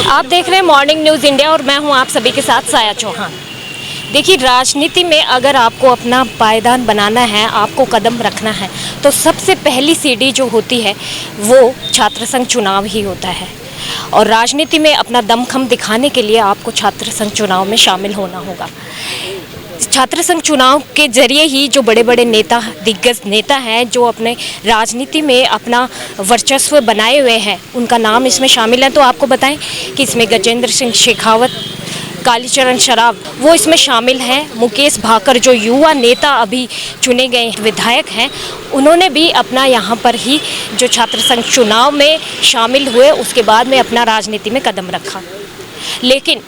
आप देख रहे हैं मॉर्निंग न्यूज़ इंडिया और मैं हूं आप सभी के साथ साया चौहान। देखिए, राजनीति में अगर आपको अपना पायदान बनाना है, आपको कदम रखना है, तो सबसे पहली सीढ़ी जो होती है वो छात्र संघ चुनाव ही होता है। और राजनीति में अपना दमखम दिखाने के लिए आपको छात्र संघ चुनाव में शामिल होना होगा। छात्र संघ चुनाव के जरिए ही जो बड़े बड़े नेता, दिग्गज नेता हैं, जो अपने राजनीति में अपना वर्चस्व बनाए हुए हैं, उनका नाम इसमें शामिल है। तो आपको बताएं कि इसमें गजेंद्र सिंह शेखावत, कालीचरण सराफ वो इसमें शामिल हैं। मुकेश भाकर जो युवा नेता अभी चुने गए विधायक हैं, उन्होंने भी अपना यहाँ पर ही जो छात्र संघ चुनाव में शामिल हुए, उसके बाद में अपना राजनीति में कदम रखा। लेकिन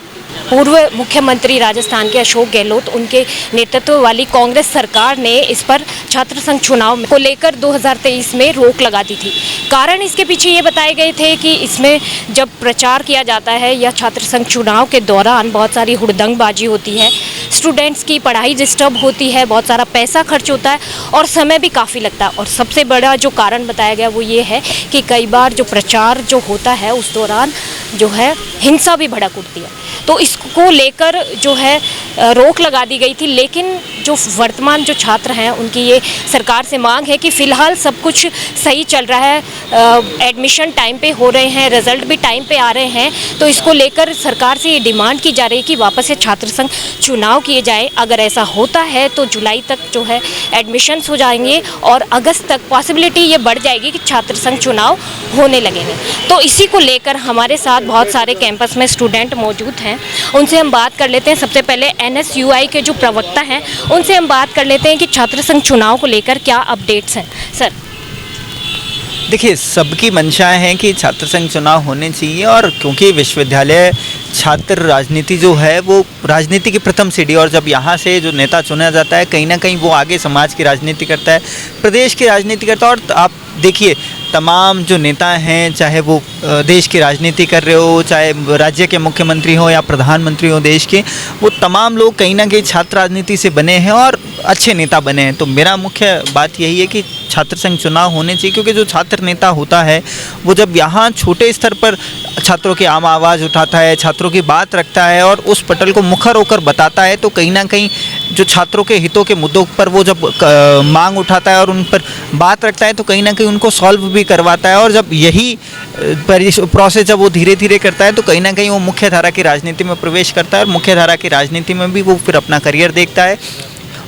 पूर्व मुख्यमंत्री राजस्थान के अशोक गहलोत, उनके नेतृत्व वाली कांग्रेस सरकार ने इस पर छात्र संघ चुनाव को लेकर 2023 में रोक लगा दी थी। कारण इसके पीछे ये बताए गए थे कि इसमें जब प्रचार किया जाता है या छात्र संघ चुनाव के दौरान बहुत सारी हुड़दंगबाजी होती है, स्टूडेंट्स की पढ़ाई डिस्टर्ब होती है, बहुत सारा पैसा खर्च होता है और समय भी काफ़ी लगता है। और सबसे बड़ा जो कारण बताया गया वो ये है कि कई बार जो प्रचार जो होता है उस दौरान जो है हिंसा भी भड़क उठती है। तो इसको लेकर जो है रोक लगा दी गई थी। लेकिन जो वर्तमान जो छात्र हैं, उनकी ये सरकार से मांग है कि फ़िलहाल सब कुछ सही चल रहा है, एडमिशन टाइम पे हो रहे हैं, रिज़ल्ट भी टाइम पे आ रहे हैं। तो इसको लेकर सरकार से ये डिमांड की जा रही है कि वापस से छात्र संघ चुनाव किए जाए। अगर ऐसा होता है तो जुलाई तक जो है एडमिशन्स हो जाएंगे और अगस्त तक पॉसिबिलिटी ये बढ़ जाएगी कि छात्र संघ चुनाव होने लगेंगे। तो इसी को लेकर हमारे साथ बहुत सारे कैंपस में स्टूडेंट मौजूद हैं, उनसे हम बात कर लेते हैं। सबसे पहले NSUI के जो प्रवक्ता हैं, उनसे हम बात कर लेते हैं कि छात्र संघ चुनाव को लेकर क्या अपडेट्स हैं। सर, देखिए, सबकी मंशा है कि छात्र संघ चुनाव होने चाहिए, और क्योंकि विश्वविद्यालय छात्र राजनीति जो है वो राजनीति की प्रथम सीढ़ी, और जब यहाँ से जो नेता चुना जाता है कहीं ना कहीं वो आगे समाज की राजनीति करता है, प्रदेश की राजनीति करता है। और आप देखिए, तमाम जो नेता हैं, चाहे वो देश की राजनीति कर रहे हो, चाहे राज्य के मुख्यमंत्री हो या प्रधानमंत्री हो देश के, वो तमाम लोग कहीं ना कहीं छात्र राजनीति से बने हैं और अच्छे नेता बने हैं। तो मेरा मुख्य बात यही है कि छात्र संघ चुनाव होने चाहिए, क्योंकि जो छात्र नेता होता है वो जब यहाँ छोटे स्तर पर छात्रों की आम आवाज़ उठाता है, छात्रों की बात रखता है और उस पटल को मुखर होकर बताता है, तो कहीं ना कहीं जो छात्रों के हितों के मुद्दों पर वो जब मांग उठाता है और उन पर बात रखता है, तो कहीं ना कहीं उनको सॉल्व भी करवाता है। और जब यही प्रोसेस जब वो धीरे धीरे करता है, तो कहीं ना कहीं वो मुख्य धारा की राजनीति में प्रवेश करता है, और मुख्य धारा की राजनीति में भी वो फिर अपना करियर देखता है।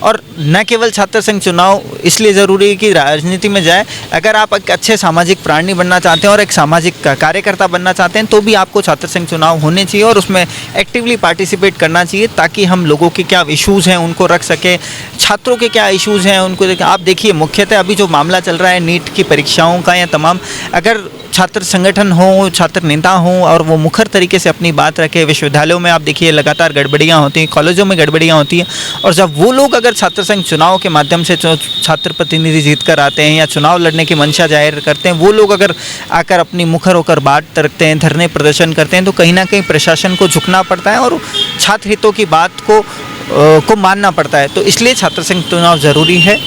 और न केवल छात्र संघ चुनाव इसलिए ज़रूरी है कि राजनीति में जाए, अगर आप एक अच्छे सामाजिक प्राणी बनना चाहते हैं और एक सामाजिक कार्यकर्ता बनना चाहते हैं, तो भी आपको छात्र संघ चुनाव होने चाहिए और उसमें एक्टिवली पार्टिसिपेट करना चाहिए, ताकि हम लोगों के क्या इश्यूज़ हैं उनको रख सकें, छात्रों के क्या इश्यूज़ हैं उनको। आप देखिए, मुख्यतः अभी जो मामला चल रहा है नीट की परीक्षाओं का या तमाम, अगर छात्र संगठन हो, छात्र नेता हों और वो मुखर तरीके से अपनी बात रखें, विश्वविद्यालयों में आप देखिए लगातार गड़बड़ियाँ होती हैं, कॉलेजों में गड़बड़ियाँ होती हैं, और जब वो लोग अगर छात्र संघ चुनाव के माध्यम से छात्र प्रतिनिधि जीत कर आते हैं या चुनाव लड़ने की मंशा जाहिर करते हैं, वो लोग अगर आकर अपनी मुखर होकर बात रखते हैं, धरने प्रदर्शन करते हैं, तो कहीं ना कहीं प्रशासन को झुकना पड़ता है और छात्र हितों की बात को मानना पड़ता है। तो इसलिए छात्र संघ चुनाव ज़रूरी है।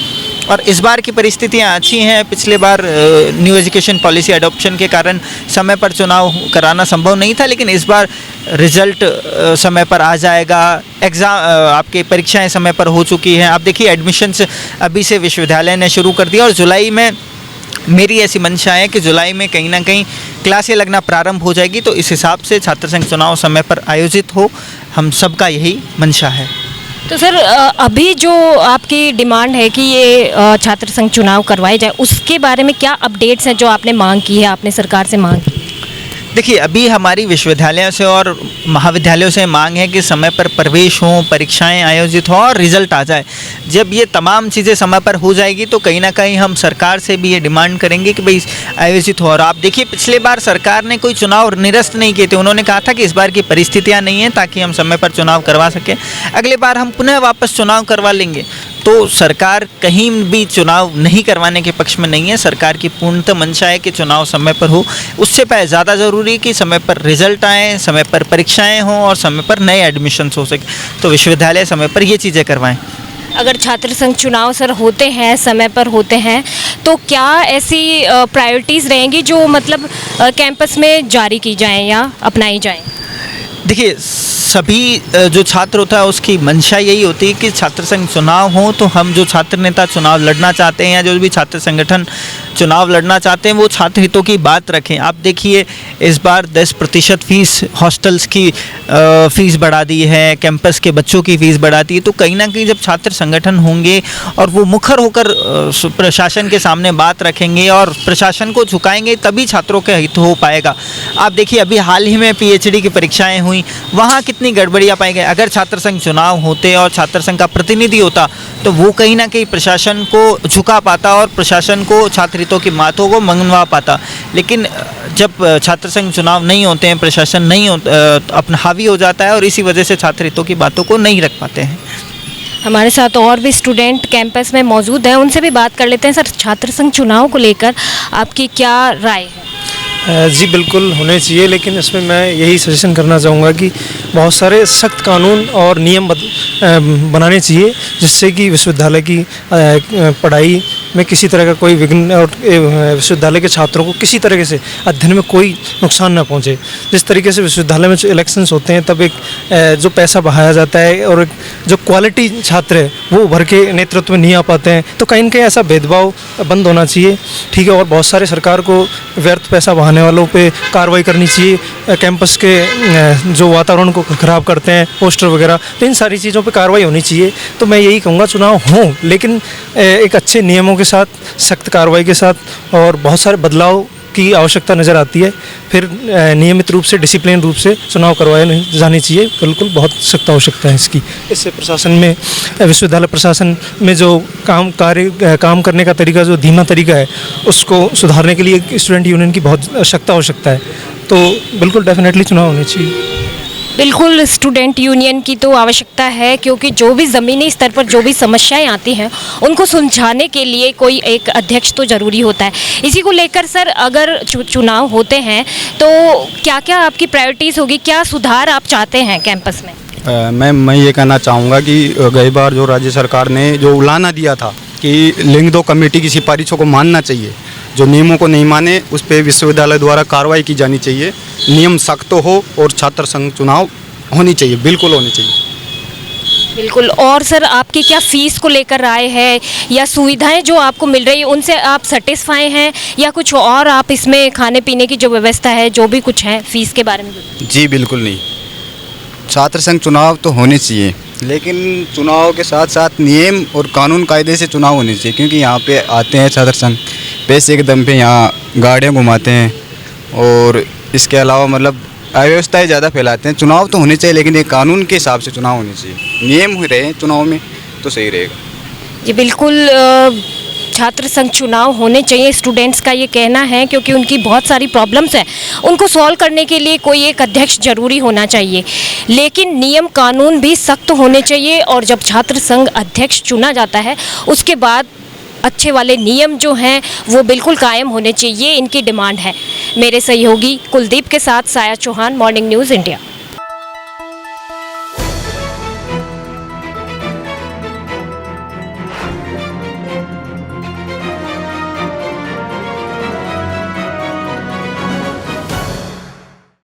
और इस बार की परिस्थितियाँ अच्छी हैं। पिछले बार न्यू एजुकेशन पॉलिसी अडॉप्शन के कारण समय पर चुनाव कराना संभव नहीं था, लेकिन इस बार रिजल्ट समय पर आ जाएगा, एग्ज़ाम आपके परीक्षाएं समय पर हो चुकी हैं। आप देखिए, एडमिशन्स अभी से विश्वविद्यालय ने शुरू कर दिया, और जुलाई में मेरी ऐसी मंशा है कि जुलाई में कहीं ना कहीं क्लासें लगना प्रारंभ हो जाएगी। तो इस हिसाब से छात्र संघ चुनाव समय पर आयोजित हो, हम सबका यही मंशा है। तो सर, अभी जो आपकी डिमांड है कि ये छात्र संघ चुनाव करवाए जाए, उसके बारे में क्या अपडेट्स हैं जो आपने मांग की है, आपने सरकार से मांग की? देखिए, अभी हमारी विश्वविद्यालयों से और महाविद्यालयों से मांग है कि समय पर प्रवेश हो, परीक्षाएं आयोजित हो और रिजल्ट आ जाए। जब ये तमाम चीज़ें समय पर हो जाएगी, तो कहीं ना कहीं हम सरकार से भी ये डिमांड करेंगे कि भाई आयोजित हो। और आप देखिए, पिछले बार सरकार ने कोई चुनाव निरस्त नहीं किए थे, उन्होंने कहा था कि इस बार की परिस्थितियाँ नहीं हैं ताकि हम समय पर चुनाव करवा सकें, अगले बार हम पुनः वापस चुनाव करवा लेंगे। तो सरकार कहीं भी चुनाव नहीं करवाने के पक्ष में नहीं है। सरकार की पूर्णतः मंशा है कि चुनाव समय पर हो। उससे पहले ज़्यादा ज़रूरी है कि समय पर रिजल्ट आएँ, समय पर परीक्षाएं हों और समय पर नए एडमिशन्स हो सके। तो विश्वविद्यालय समय पर ये चीज़ें करवाएं। अगर छात्र संघ चुनाव सर होते हैं, समय पर होते हैं, तो क्या ऐसी प्रायोरिटीज़ रहेंगी जो मतलब कैंपस में जारी की जाएँ या अपनाई जाएँ? देखिए, सभी जो छात्र होता है उसकी मंशा यही होती है कि छात्र संघ चुनाव हो, तो हम जो छात्र नेता चुनाव लड़ना चाहते हैं या जो भी छात्र संगठन चुनाव लड़ना चाहते हैं वो छात्र हितों की बात रखें। आप देखिए, इस बार 10% फीस हॉस्टल्स की फ़ीस बढ़ा दी है, कैंपस के बच्चों की फ़ीस बढ़ा दी है। तो कहीं ना कहीं जब छात्र संगठन होंगे और वो मुखर होकर प्रशासन के सामने बात रखेंगे और प्रशासन को झुकाएंगे, तभी छात्रों के हित हो पाएगा। आप देखिए, अभी हाल ही में PhD की परीक्षाएं हुई, वहाँ कितनी गड़बड़ियाँ पाई गई। अगर छात्र संघ चुनाव होते और छात्र संघ का प्रतिनिधि होता तो वो कहीं ना कहीं प्रशासन को झुका पाता और प्रशासन को छात्र हितों की बातों को मनवा पाता। लेकिन जब छात्र संघ चुनाव नहीं होते हैं, प्रशासन नहीं अपना हावी हो जाता है और इसी वजह से छात्र हितों की बातों को नहीं रख पाते हैं। हमारे साथ और भी स्टूडेंट कैंपस में मौजूद हैं, उनसे भी बात कर लेते हैं। सर, छात्र संघ चुनाव को लेकर आपकी क्या राय है? जी बिल्कुल होने चाहिए, लेकिन इसमें मैं यही सजेशन करना चाहूँगा कि बहुत सारे सख्त कानून और नियम बनाने चाहिए जिससे कि विश्वविद्यालय की पढ़ाई में किसी तरह का कोई विघ्न और विश्वविद्यालय के छात्रों को किसी तरीके से अध्ययन में कोई नुकसान ना पहुँचे। जिस तरीके से विश्वविद्यालय में जो इलेक्शंस होते हैं तब एक जो पैसा बहाया जाता है और एक जो क्वालिटी छात्र है वो उभर के नेतृत्व में नहीं आ पाते हैं, तो कहीं ना कहीं ऐसा भेदभाव बंद होना चाहिए। ठीक है, और बहुत सारे सरकार को व्यर्थ पैसा बहाने वालों पे कार्रवाई करनी चाहिए। कैंपस के जो वातावरण को खराब करते हैं, पोस्टर वगैरह, तो इन सारी चीज़ों पे कार्रवाई होनी चाहिए। तो मैं यही कहूँगा, चुनाव हों लेकिन एक अच्छे नियमों के साथ, सख्त कार्रवाई के साथ, और बहुत सारे बदलाव की आवश्यकता नज़र आती है। फिर नियमित रूप से, डिसिप्लिन रूप से चुनाव करवाए जाने चाहिए। बिल्कुल बहुत सख्त आवश्यकता है इसकी। इससे प्रशासन में, विश्वविद्यालय प्रशासन में जो काम करने का तरीका, जो धीमा तरीका है, उसको सुधारने के लिए स्टूडेंट यूनियन की बहुत आवश्यकता है। तो बिल्कुल डेफिनेटली चुनाव होने चाहिए। बिल्कुल, स्टूडेंट यूनियन की तो आवश्यकता है, क्योंकि जो भी ज़मीनी स्तर पर जो भी समस्याएं आती हैं उनको सुलझाने के लिए कोई एक अध्यक्ष तो ज़रूरी होता है। इसी को लेकर सर, अगर चुनाव होते हैं तो क्या क्या आपकी प्रायोरिटीज़ होगी, क्या सुधार आप चाहते हैं कैंपस में? मैं ये कहना चाहूँगा कि गई बार जो राज्य सरकार ने जो उलाहना दिया था कि लिंग 2 कमेटी की सिफारिशों को मानना चाहिए, जो नियमों को नहीं माने उस पर विश्वविद्यालय द्वारा कार्रवाई की जानी चाहिए, नियम सख्त हो और छात्र संघ चुनाव होनी चाहिए, बिल्कुल होनी चाहिए। बिल्कुल। और सर, आपकी क्या फ़ीस को लेकर राय है या सुविधाएं जो आपको मिल रही है उनसे आप सेटिस्फाई हैं, या कुछ और आप इसमें खाने पीने की जो व्यवस्था है, जो भी कुछ है, फ़ीस के बारे में? जी बिल्कुल नहीं, छात्र संघ चुनाव तो होने चाहिए, लेकिन चुनाव के साथ साथ नियम और कानून कायदे से चुनाव होने चाहिए। क्योंकि यहाँ पे आते हैं छात्र संघ, पैसे के दम पे यहाँ गाड़ियाँ घुमाते हैं और इसके अलावा मतलब अव्यवस्थाएं ज़्यादा फैलाते हैं। चुनाव तो होने चाहिए, लेकिन एक कानून के हिसाब से चुनाव होने चाहिए, नियम रहे चुनाव में तो सही रहेगा। जी बिल्कुल, छात्र संघ चुनाव होने चाहिए, स्टूडेंट्स का ये कहना है, क्योंकि उनकी बहुत सारी प्रॉब्लम्स हैं, उनको सॉल्व करने के लिए कोई एक अध्यक्ष जरूरी होना चाहिए, लेकिन नियम कानून भी सख्त होने चाहिए। और जब छात्र संघ अध्यक्ष चुना जाता है उसके बाद अच्छे वाले नियम जो हैं वो बिल्कुल कायम होने चाहिए, इनकी डिमांड है। मेरे सहयोगी कुलदीप के साथ साया चौहान, मॉर्निंग न्यूज़ इंडिया।